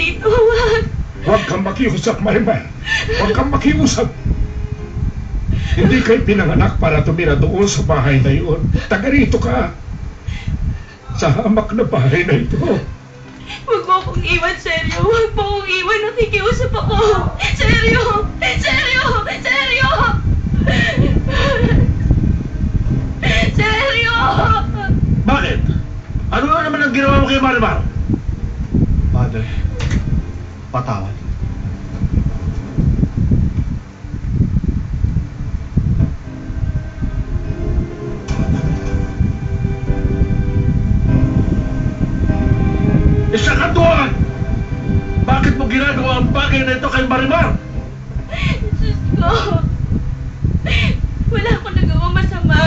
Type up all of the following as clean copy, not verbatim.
Tito, huwag. Huwag kang makiusap, Marimar. Huwag kang makiusap. Hindi kayo pinanganak para tumira doon sa bahay na yun. Taga rito ka. Sa hamak na bahay na ito. Huwag mo akong iwan, seryo. Huwag mo akong iwan. Nakikiusap ako. Seryo! Seryo! Seryo! Seryo! Bakit? Ano na naman ang ginawa mo kay Marimar? Father, patawad. Isa ka doon! Bakit mo ginagawa ang bagay na ito kay Marimar? Diyos ko! Wala akong nagawang masama.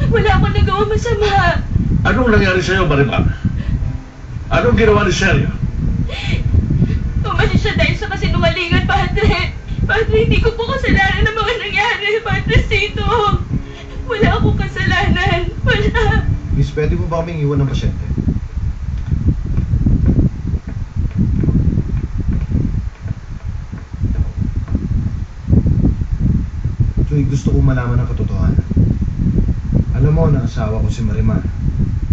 Wala akong nagawang masama. Anong nangyari sa'yo, Marimar? Anong ginawa ni Sergio? Umalis siya dahil sa kasinungalingan, Padre. Padre, hindi ko po kasalanan ng mga nangyari, Padre Sito. Wala akong kasalanan. Wala. Miss, pwede mo ba kaming iwan ng pasyente? Joy, gusto kong malaman ang katotohanan. Alam mo na asawa ko si Marimar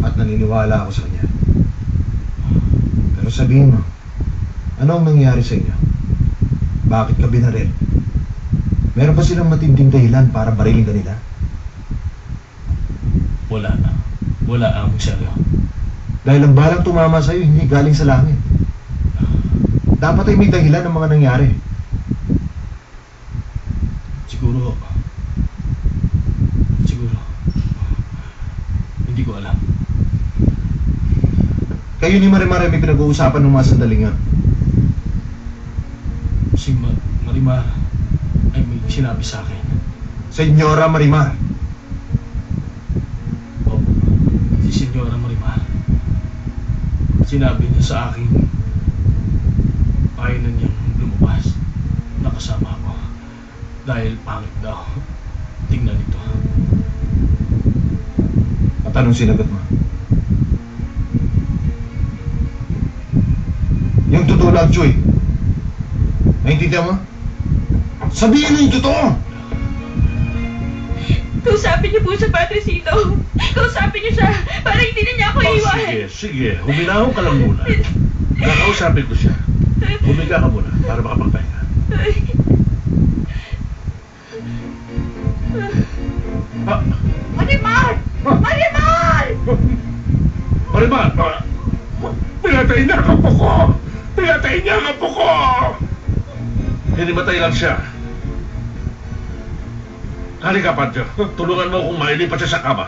at naniniwala ako sa kanya. Pero sabihin mo, ano ang nangyari sa inyo? Bakit ka binaril? Meron ba silang matinding dahilan para barilin ka nila? Wala na. Wala, Among Sergio. Dahil ang balang tumama sa'yo, hindi galing sa langit. Dapat ay may dahilan ng mga nangyari. Siguro, hindi ko alam. Kayo ni Marimar ay may pinag-uusapan ng mga sandaling yun. Si Marimar ay may sinabi sa akin. Senyora Marimar. O, si Senyora Marimar. Sinabi niya sa akin, ayaw na niyang lumabas. Nakasama ako. Dahil pangit daw. Tingnan ito. At anong sinagot mo? Yung totoo lang, Joy. Naintindihan mo? Sabihin mo yung totoo! Kausapin niyo po sa Padre Sito. Kausapin niyo siya para hindi na niya ako iwan. Sige. Huminahon ka lang muna. Kakausapin ko siya. Humiga ka muna para makapagpahinga. Marimar! Marimar! Marimar! Pinatay niya ang apo ko! Pinatay niya ang apo ko! Hinimatay lang siya. Halika, Pancho. Tulungan mo akong mailipat siya sa kama.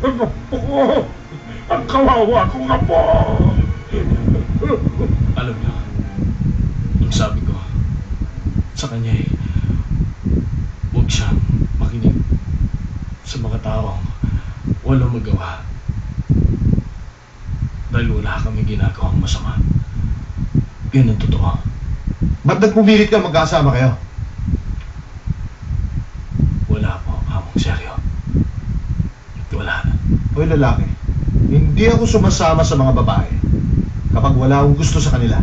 Ang apo ko! Ang kawawa kong apo! Alam niyo, ang sabi ko sa kanya ay huwag siyang makinig sa mga tao walang magawa dahil wala kami ginagawang masama. Yan ang totoo. Ba't nagpumilit ka magkasama kayo? Wala po, Among Sergio. Wala na. Hoy lalaki, hindi ako sumasama sa mga babae kapag wala akong gusto sa kanila.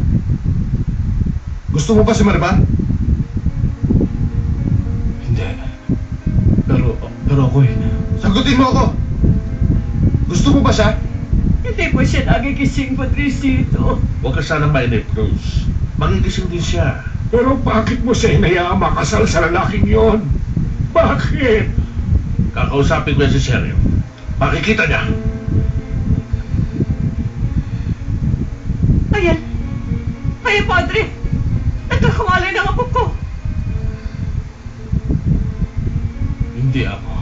Gusto mo ba si Marimar? Hindi. Pero ako Sagutin mo ako! Gusto mo ba siya? Hindi po siya nagigising, Padre Sito. Huwag ka sanang mainip, Rose. Magigising din siya. Pero bakit mo siya hinayaan makasal sa lalaking yon? Bakit? Kakausapin ko yan si Sergio. Makikita niya. Ayan, Padre. Nagkakamali ng apo ko. hindi ako.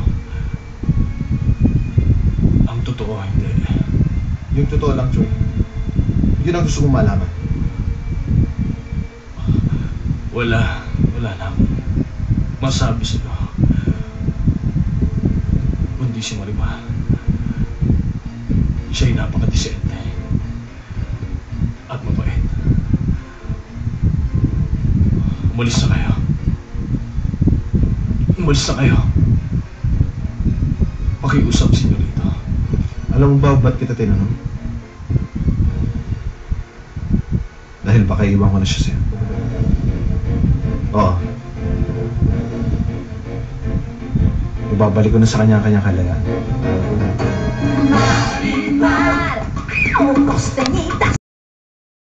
Ang totoo, hindi. Yung totoo lang, Joy. Yun ang gusto kong malaman. Wala na akong masabi sa'yo. Kundi si Marimar. Siya'y napakadisente. At mabait. Umalis na kayo. Umalis na kayo. Pakiusap, senyorito. Alam mo ba ba't kita tinanong? baka iwan ko na siya sa'yo. Oo. Ibabalik ko na sa kanya ang kanyang kalayaan. Marimar, ojos de